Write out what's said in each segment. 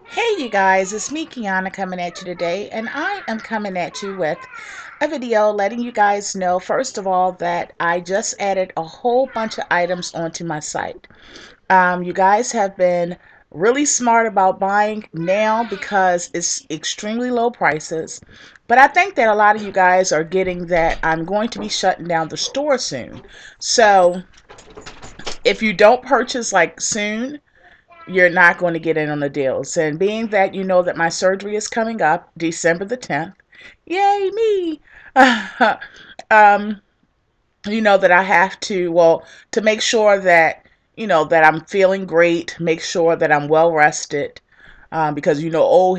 Hey you guys, it's me Kiana coming at you today, and I am coming at you with a video letting you guys know, first of all, that I just added a whole bunch of items onto my site. You guys have been really smart about buying now because it's extremely low prices. But I think that a lot of you guys are getting that I'm going to be shutting down the store soon. So if you don't purchase like soon, you're not going to get in on the deals. And being that you know that my surgery is coming up December the 10th, yay me! um, you know that I have to, well, to make sure that, that I'm feeling great, make sure that I'm well rested. Because old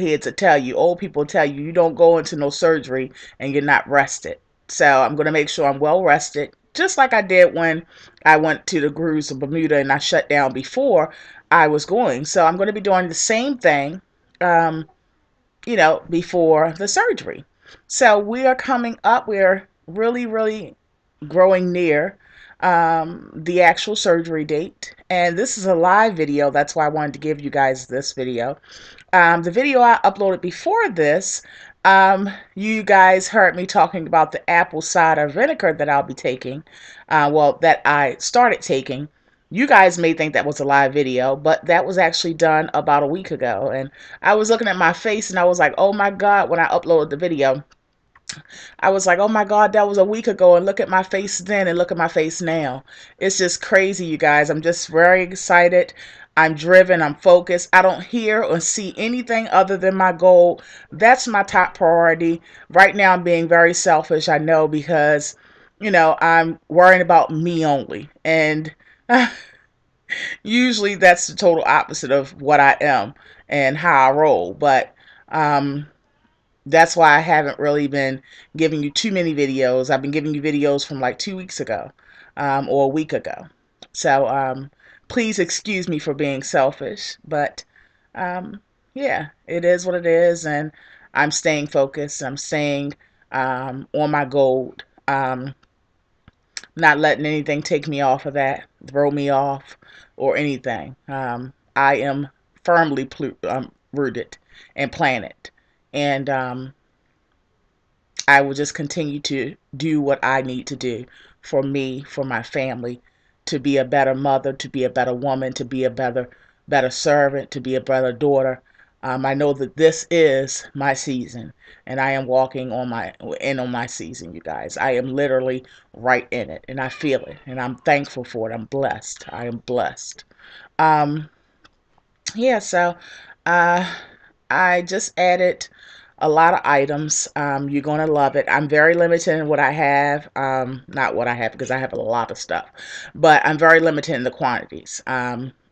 people tell you, you don't go into no surgery and you're not rested. So I'm going to make sure I'm well rested, just like I did when I went to the cruise of Bermuda and I shut down before I was going. So I'm going to be doing the same thing, um, before the surgery. So we are coming up. We're really, really growing near the actual surgery date. And this is a live video. That's why I wanted to give you guys this video. The video I uploaded before this, you guys heard me talking about the apple cider vinegar that I'll be taking. That I started taking. You guys may think that was a live video, but that was actually done about a week ago. And I was looking at my face and I was like, oh my God, when I uploaded the video, I was like, oh my God, that was a week ago. And look at my face then and look at my face now. It's just crazy, you guys. I'm just very excited. I'm driven. I'm focused. I don't hear or see anything other than my goal. That's my top priority. Right now, I'm being very selfish, I know, because, I'm worrying about me only. And usually that's the total opposite of what I am and how I roll. But, that's why I haven't really been giving you too many videos. I've been giving you videos from like 2 weeks ago, or a week ago. So please excuse me for being selfish. But um, yeah, it is what it is. And I'm staying focused. I'm staying on my goal. Not letting anything take me off of that, throw me off, or anything. I am firmly rooted and planted. And I will just continue to do what I need to do for me, for my family, to be a better mother, to be a better woman, to be a better servant, to be a better daughter. I know that this is my season, and I am walking on my season, you guys. I am literally right in it, and I feel it, and I'm thankful for it. I'm blessed. I am blessed. Um, yeah, so uh, I just added a lot of items. You're going to love it. I'm very limited in what I have. Not what I have because I have a lot of stuff, but I'm very limited in the quantities.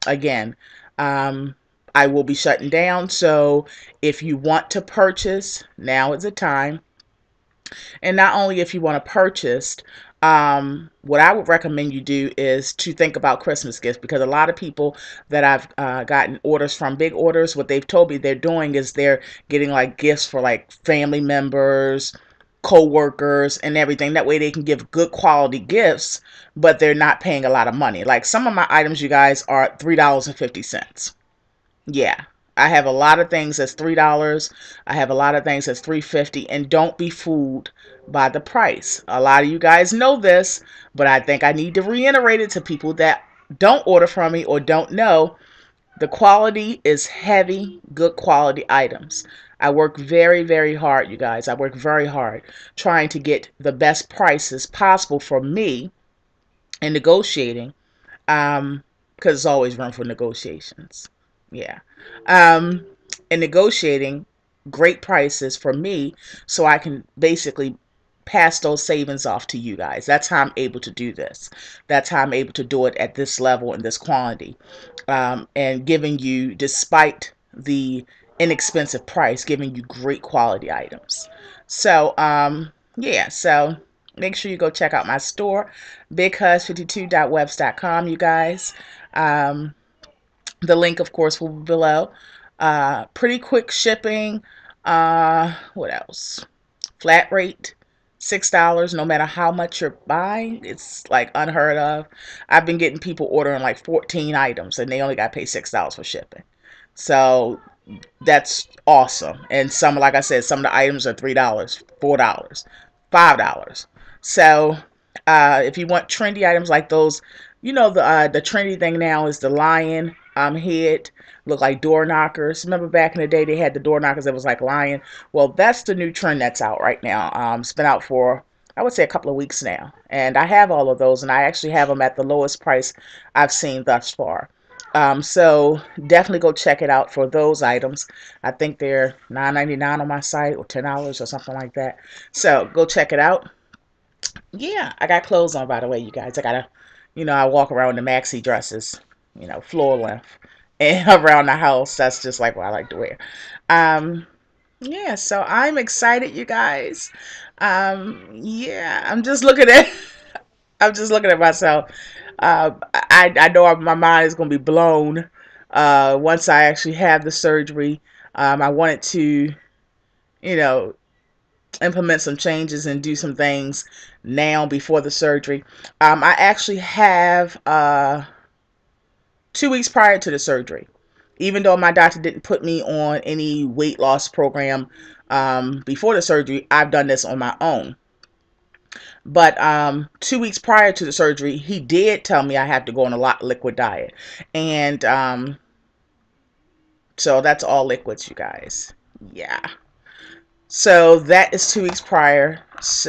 Again, um, I will be shutting down. So if you want to purchase, now is the time. And not only if you want to purchase, what I would recommend you do is to think about Christmas gifts, because a lot of people that I've gotten orders from, big orders, what they've told me they're doing is they're getting like gifts for like family members, co-workers, and everything. That way they can give good quality gifts, but they're not paying a lot of money. Like some of my items, you guys, are $3.50. Yeah. I have a lot of things that's $3. I have a lot of things that's $3.50, and don't be fooled by the price. A lot of you guys know this, but I think I need to reiterate it to people that don't order from me or don't know. The quality is heavy, good quality items. I work very, very hard, you guys. I work very hard trying to get the best prices possible for me in negotiating, because there's always room for negotiations. Yeah. Um, and negotiating great prices for me so I can basically pass those savings off to you guys. That's how I'm able to do this. That's how I'm able to do it at this level and this quantity. And giving you, despite the inexpensive price, giving you great quality items. So, yeah, so make sure you go check out my store, bighus52.webs.com, you guys. Um, the link, of course, will be below. Pretty quick shipping. What else? Flat rate, $6, no matter how much you're buying. It's like unheard of. I've been getting people ordering like 14 items and they only got to pay $6 for shipping. So That's awesome. And some, like I said, some of the items are $3, $4, $5. So if you want trendy items like those, the trendy thing now is the lion head, look like door knockers. Remember back in the day they had the door knockers that was like lion. Well, that's the new trend that's out right now. It's been out for, I would say, a couple of weeks now, and I have all of those, and I actually have them at the lowest price I've seen thus far. So definitely go check it out for those items. I think they're $9.99 on my site, or $10 or something like that. So go check it out. Yeah, I got clothes on, by the way, you guys. I walk around in the maxi dresses, floor length, and around the house. That's just like what I like to wear. Um, yeah, so I'm excited, you guys. Yeah, I'm just looking at myself. I know my mind is going to be blown once I actually have the surgery. I wanted to, you know, implement some changes and do some things now before the surgery. I actually have 2 weeks prior to the surgery, even though my doctor didn't put me on any weight loss program before the surgery, I've done this on my own. But 2 weeks prior to the surgery, he did tell me I have to go on a lot liquid diet. And so that's all liquids, you guys. Yeah. So that is 2 weeks prior.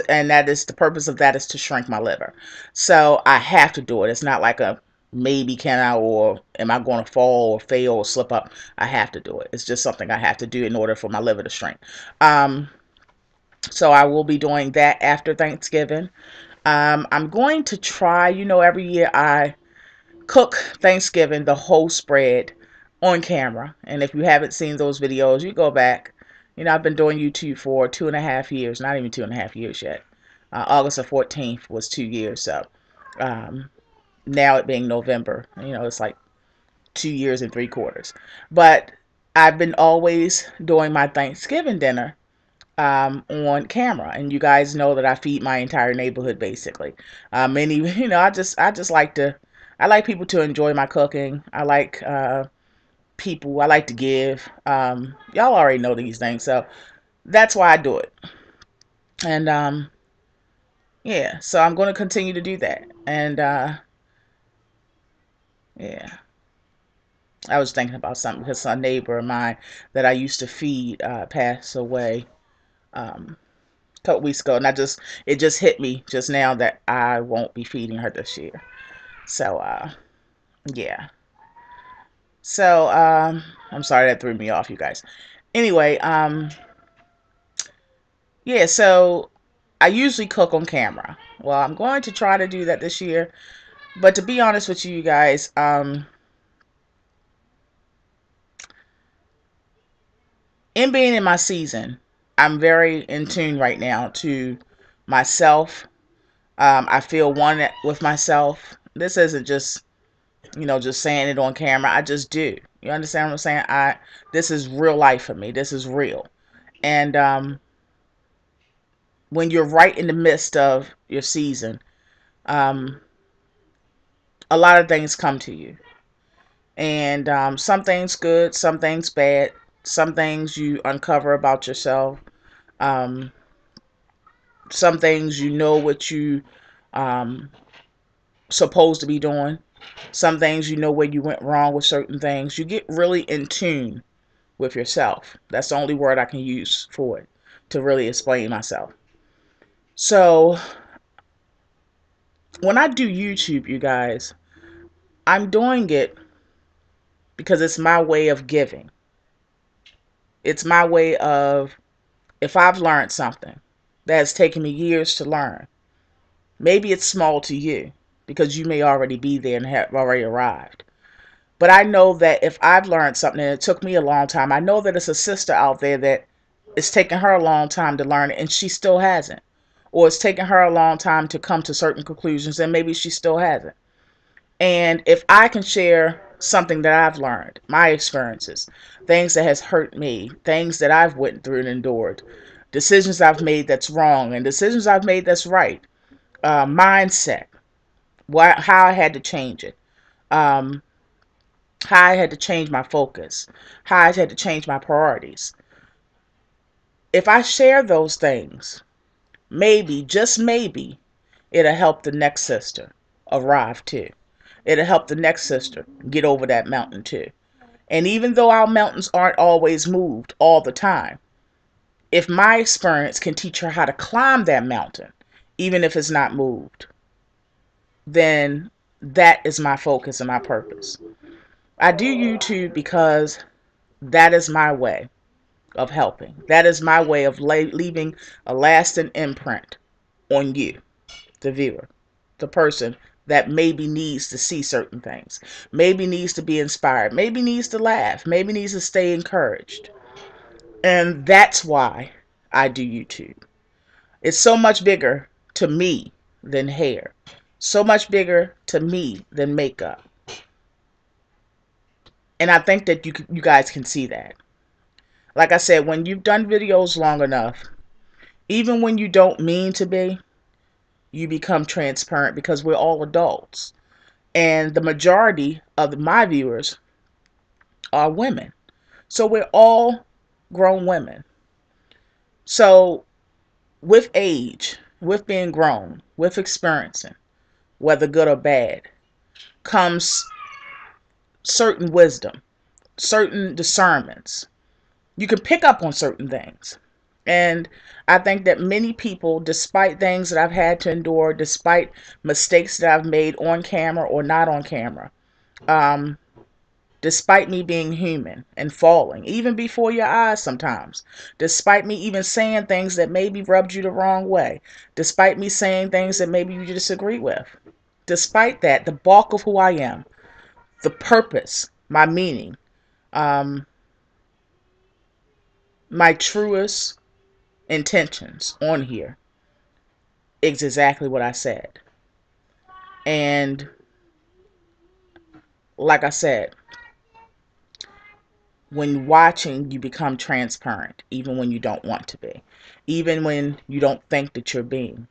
And that is the purpose of that is to shrink my liver. So I have to do it. It's not like a maybe can I, or am I going to fall or fail or slip up. I have to do it. It's just something I have to do in order for my liver to shrink. So I will be doing that after Thanksgiving. I'm going to try, every year I cook Thanksgiving, the whole spread on camera. And if you haven't seen those videos, you go back. I've been doing YouTube for 2.5 years, not even 2.5 years yet. August the 14th was 2 years. So now it being November, it's like 2 years and 3/4. But I've been always doing my Thanksgiving dinner on camera, and you guys know that I feed my entire neighborhood basically. Many, I just I like people to enjoy my cooking. I like people. I like to give. Y'all already know these things, so that's why I do it. And yeah, so I'm going to continue to do that. And yeah, I was thinking about something because a neighbor of mine that I used to feed passed away. Um, Couple weeks ago, and it just hit me just now that I won't be feeding her this year. So yeah. So I'm sorry that threw me off, you guys. Anyway, yeah, so I usually cook on camera. Well, I'm going to try to do that this year, but to be honest with you guys, in being in my season, I'm very in tune right now to myself. I feel one with myself. This isn't just saying it on camera. I just do. You understand what I'm saying? This is real life for me. This is real. And when you're right in the midst of your season, um, a lot of things come to you. And some things good, some things bad, some things you uncover about yourself. Um, some things what you um, supposed to be doing. Some things where you went wrong with certain things. You get really in tune with yourself. That's the only word I can use for it to really explain myself. So when I do YouTube, you guys, I'm doing it because it's my way of giving. It's my way of, if I've learned something that has taken me years to learn, maybe it's small to you because you may already be there and have already arrived. But I know that if I've learned something and it took me a long time, I know that it's a sister out there that it's taken her a long time to learn it and she still hasn't. Or it's taken her a long time to come to certain conclusions and maybe she still hasn't. And if I can share something that I've learned, my experiences, things that has hurt me, things that I've went through and endured, decisions I've made that's wrong and decisions I've made that's right, mindset, how I had to change it, um, how I had to change my focus, how I had to change my priorities. If I share those things, maybe, just maybe, it'll help the next sister arrive too. It'll help the next sister get over that mountain too. And even though our mountains aren't always moved all the time, if my experience can teach her how to climb that mountain, even if it's not moved, then that is my focus and my purpose. I do YouTube because that is my way of helping. That is my way of leaving a lasting imprint on you, the viewer, the person that maybe needs to see certain things, maybe needs to be inspired, maybe needs to laugh, maybe needs to stay encouraged. And that's why I do YouTube. It's so much bigger to me than hair, so much bigger to me than makeup. And I think that you guys can see that. Like I said, when you've done videos long enough, even when you don't mean to be, you become transparent because we're all adults. And the majority of my viewers are women. So we're all grown women. So with age, with being grown, with experiencing, whether good or bad, comes certain wisdom, certain discernments. You can pick up on certain things. And I think that many people, despite things that I've had to endure, despite mistakes that I've made on camera or not on camera, um, despite me being human and falling, even before your eyes sometimes, despite me even saying things that maybe rubbed you the wrong way, despite me saying things that maybe you disagree with, despite that, the bulk of who I am, the purpose, my meaning, um, my truest intentions on here is exactly what I said. And like I said, when watching, you become transparent, even when you don't want to be. Even when you don't think that you're being.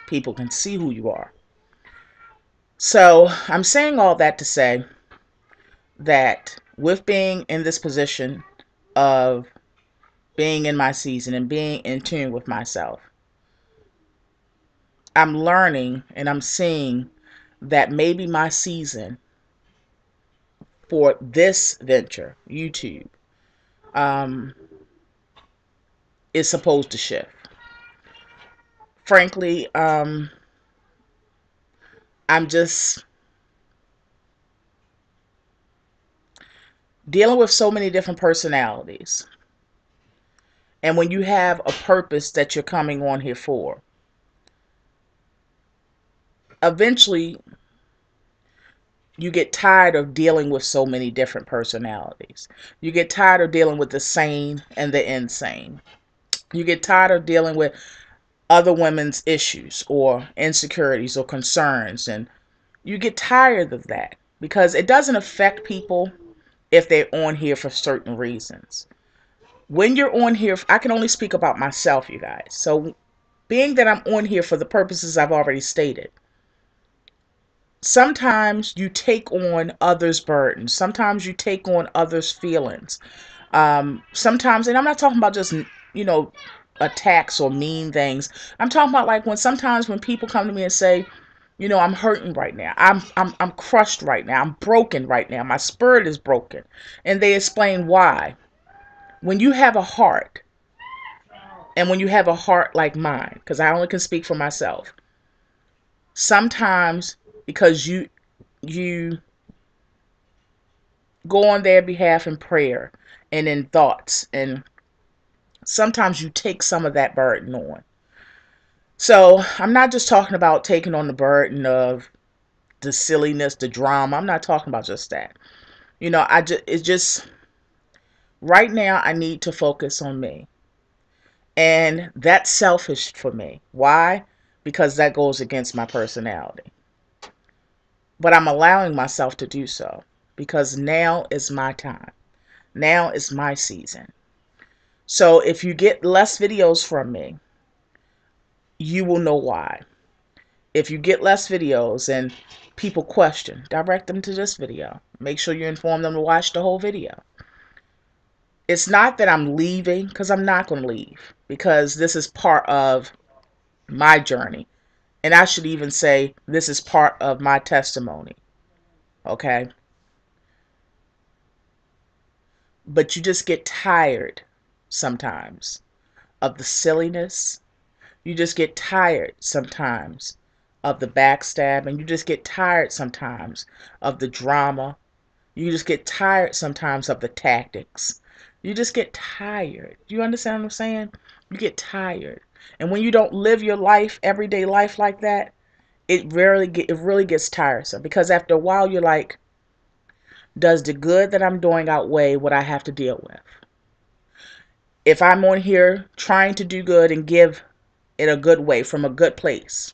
People can see who you are. So I'm saying all that to say that with being in this position of being in my season and being in tune with myself, I'm learning and I'm seeing that maybe my season for this venture, YouTube, is supposed to shift. Frankly, I'm just dealing with so many different personalities. And when you have a purpose that you're coming on here for, eventually you get tired of dealing with so many different personalities. You get tired of dealing with the sane and the insane. You get tired of dealing with other women's issues or insecurities or concerns. And you get tired of that because it doesn't affect people if they're on here for certain reasons. When you're on here, I can only speak about myself, you guys. So being that I'm on here for the purposes I've already stated, sometimes you take on others' burdens. Sometimes you take on others' feelings. Sometimes, and I'm not talking about just, attacks or mean things. I'm talking about like when sometimes when people come to me and say, I'm hurting right now. I'm crushed right now. I'm broken right now. My spirit is broken. And they explain why. When you have a heart, and when you have a heart like mine, because I only can speak for myself, sometimes because you go on their behalf in prayer and in thoughts, and sometimes you take some of that burden on. So I'm not just talking about taking on the burden of the silliness, the drama. I'm not talking about just that. It's just right now I need to focus on me. And that's selfish for me. Why? Because that goes against my personality. But I'm allowing myself to do so because now is my time. Now is my season. So if you get less videos from me, you will know why. If you get less videos and people question, direct them to this video. Make sure you inform them to watch the whole video. It's not that I'm leaving, because I'm not going to leave, because this is part of my journey. And I should even say this is part of my testimony. Okay? But you just get tired sometimes of the silliness. You just get tired sometimes of the backstabbing. You just get tired sometimes of the drama. You just get tired sometimes of the tactics. You just get tired. You understand what I'm saying? You get tired. And when you don't live your life, everyday life like that, it really gets tiresome, because after a while you're like, does the good that I'm doing outweigh what I have to deal with? If I'm on here trying to do good and give in a good way from a good place,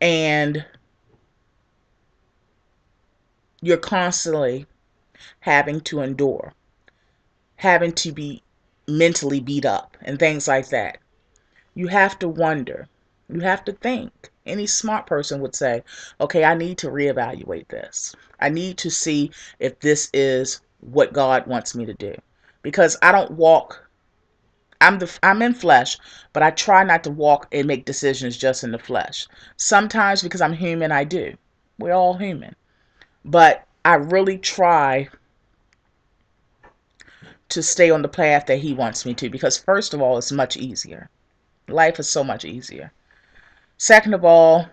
and you're constantly having to endure, having to be mentally beat up and things like that, you have to wonder, you have to think. Any smart person would say, okay, I need to reevaluate this. I need to see if this is what God wants me to do. Because I don't walk, I'm in flesh, but I try not to walk and make decisions just in the flesh. Sometimes because I'm human, I do. We're all human. But I really try to stay on the path that he wants me to, because first of all, it's much easier. Life is so much easier. Second of all,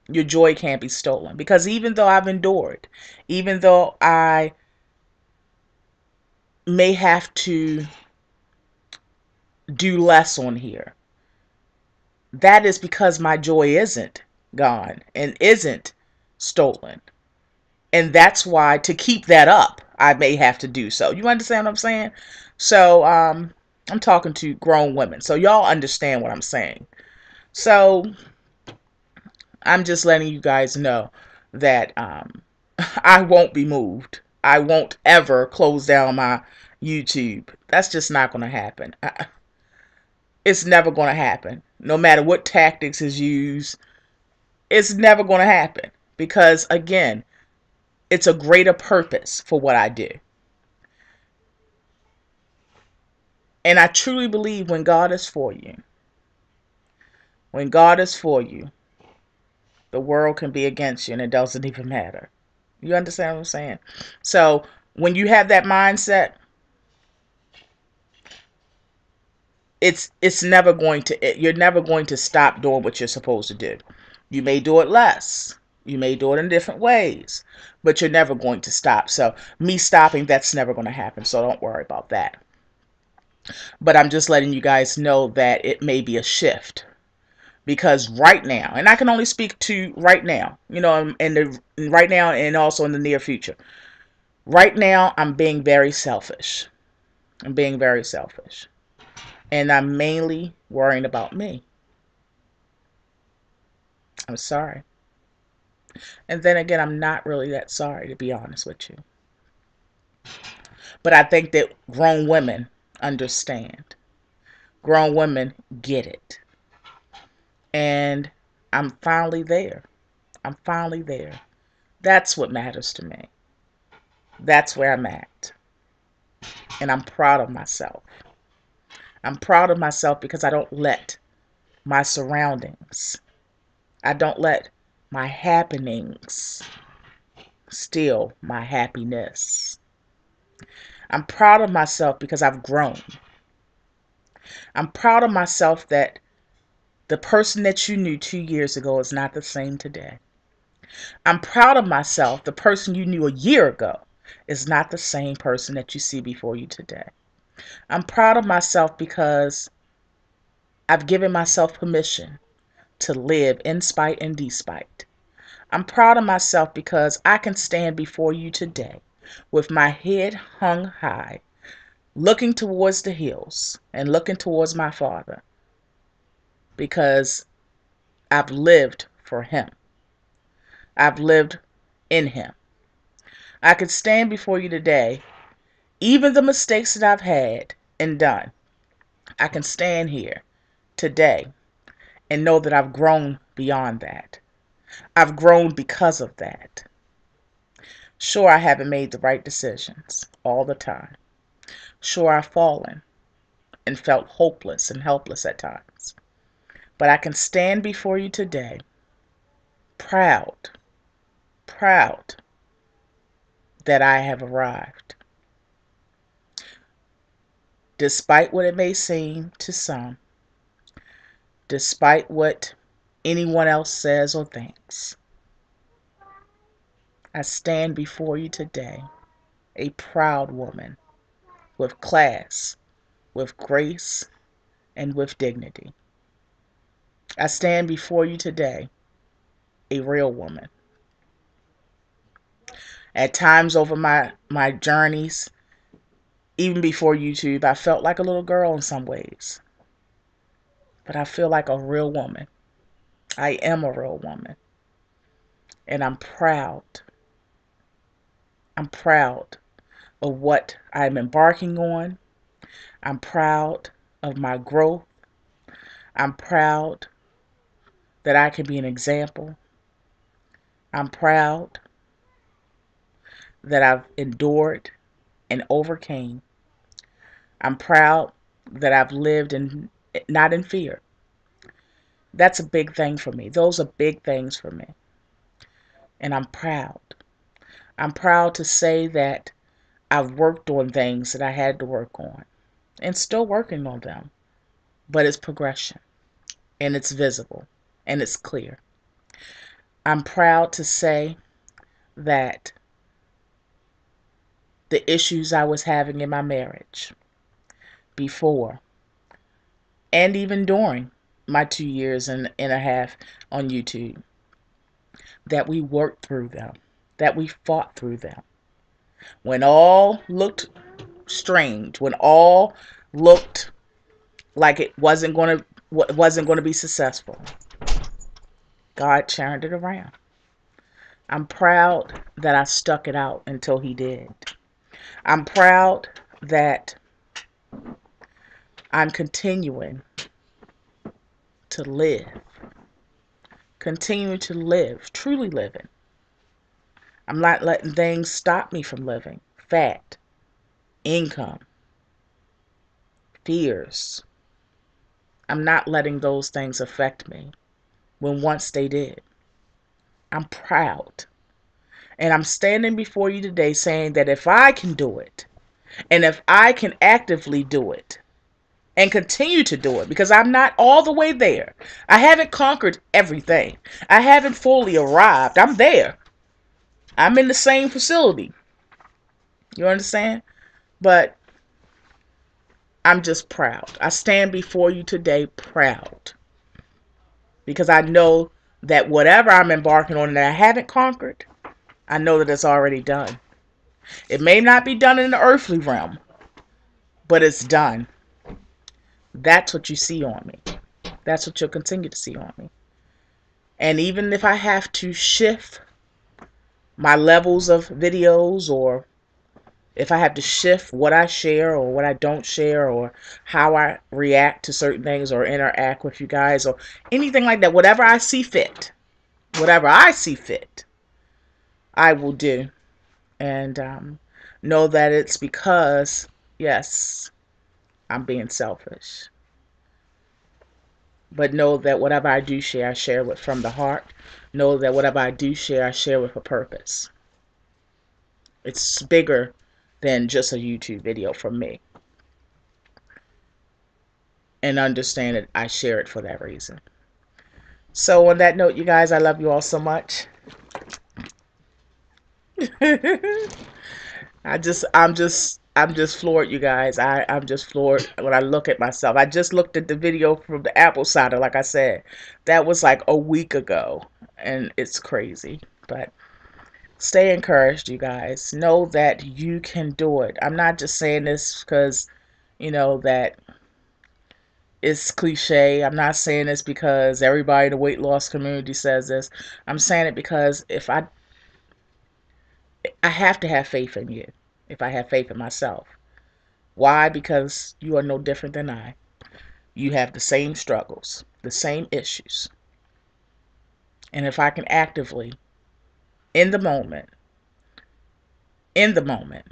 your joy can't be stolen, because even though I've endured, even though I may have to do less on here, that is because my joy isn't gone and isn't stolen. And that's why, to keep that up, I may have to do so. You understand what I'm saying? So I'm talking to grown women, so y'all understand what I'm saying. So I'm just letting you guys know that I won't be moved. I won't ever close down my YouTube. That's just not going to happen. It's never going to happen. No matter what tactics is used, it's never going to happen. Because, again, it's a greater purpose for what I do. And I truly believe when God is for you, when God is for you, the world can be against you and it doesn't even matter. You understand what I'm saying? So when you have that mindset, it's never going to, you're never going to stop doing what you're supposed to do. You may do it less. You may do it in different ways, but you're never going to stop. So me stopping, that's never going to happen. So don't worry about that. But I'm just letting you guys know that it may be a shift. Because right now, and I can only speak to right now, you know, and the right now and also in the near future. Right now, I'm being very selfish. I'm being very selfish. And I'm mainly worrying about me. I'm sorry. And then again, I'm not really that sorry, to be honest with you. But I think that grown women understand. Grown women get it. And I'm finally there. I'm finally there. That's what matters to me. That's where I'm at. And I'm proud of myself. I'm proud of myself because I don't let my surroundings, I don't let my happenings steal my happiness. I'm proud of myself because I've grown. I'm proud of myself that the person that you knew 2 years ago is not the same today. I'm proud of myself, the person you knew a year ago is not the same person that you see before you today. I'm proud of myself because I've given myself permission to live in spite and despite. I'm proud of myself because I can stand before you today with my head hung high, looking towards the hills and looking towards my Father, because I've lived for Him. I've lived in Him. I can stand before you today, even the mistakes that I've had and done. I can stand here today and know that I've grown beyond that. I've grown because of that. Sure, I haven't made the right decisions all the time. Sure, I've fallen and felt hopeless and helpless at times. But I can stand before you today proud, proud that I have arrived. Despite what it may seem to some, despite what anyone else says or thinks, I stand before you today a proud woman with class, with grace, and with dignity. I stand before you today a real woman. At times over my journeys, even before YouTube, I felt like a little girl in some ways. But I feel like a real woman. I am a real woman. And I'm proud. I'm proud of what I'm embarking on. I'm proud of my growth. I'm proud that I can be an example. I'm proud that I've endured and overcame. I'm proud that I've lived in not in fear. That's a big thing for me. Those are big things for me. And I'm proud. I'm proud to say that I've worked on things that I had to work on and still working on them. But it's progression and it's visible and it's clear. I'm proud to say that the issues I was having in my marriage before and even during my 2 years and a half on YouTube, that we worked through them, that we fought through them. When all looked strange, when all looked like it wasn't going to be successful, God turned it around. I'm proud that I stuck it out until he did. I'm proud that I'm continuing to live. Continue to live, truly living. I'm not letting things stop me from living. Fat, income, fears. I'm not letting those things affect me when once they did. I'm proud. And I'm standing before you today saying that if I can do it, and if I can actively do it, and continue to do it, because I'm not all the way there. I haven't conquered everything. I haven't fully arrived. I'm there. I'm in the same facility. You understand? But I'm just proud. I stand before you today proud. Because I know that whatever I'm embarking on that I haven't conquered, I know that it's already done. It may not be done in the earthly realm, but it's done. That's what you see on me. That's what you'll continue to see on me. And even if I have to shift my levels of videos, or if I have to shift what I share or what I don't share, or how I react to certain things or interact with you guys or anything like that, whatever I see fit, I will do. And know that it's because, yes, I'm being selfish. But know that whatever I do share, I share with from the heart. Know that whatever I do share, I share with a purpose. It's bigger than just a YouTube video for me. And understand that I share it for that reason. So on that note, you guys, I love you all so much. I'm just floored, you guys. I'm just floored when I look at myself. I just looked at the video from the apple cider, like I said. That was like a week ago. And it's crazy. But stay encouraged, you guys. Know that you can do it. I'm not just saying this because, that it's cliche. I'm not saying this because everybody in the weight loss community says this. I'm saying it because I have to have faith in you. If I have faith in myself. Why? Because you are no different than I. You have the same struggles, the same issues. And if I can actively, in the moment, in the moment,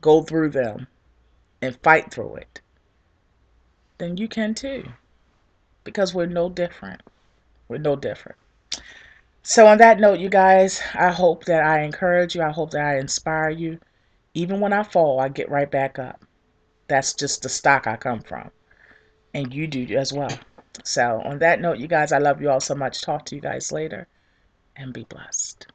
go through them and fight through it, then you can too. Because we're no different. We're no different. So, on that note, you guys, I hope that I encourage you. I hope that I inspire you. Even when I fall, I get right back up. That's just the stock I come from. And you do as well. So, on that note, you guys, I love you all so much. Talk to you guys later and be blessed.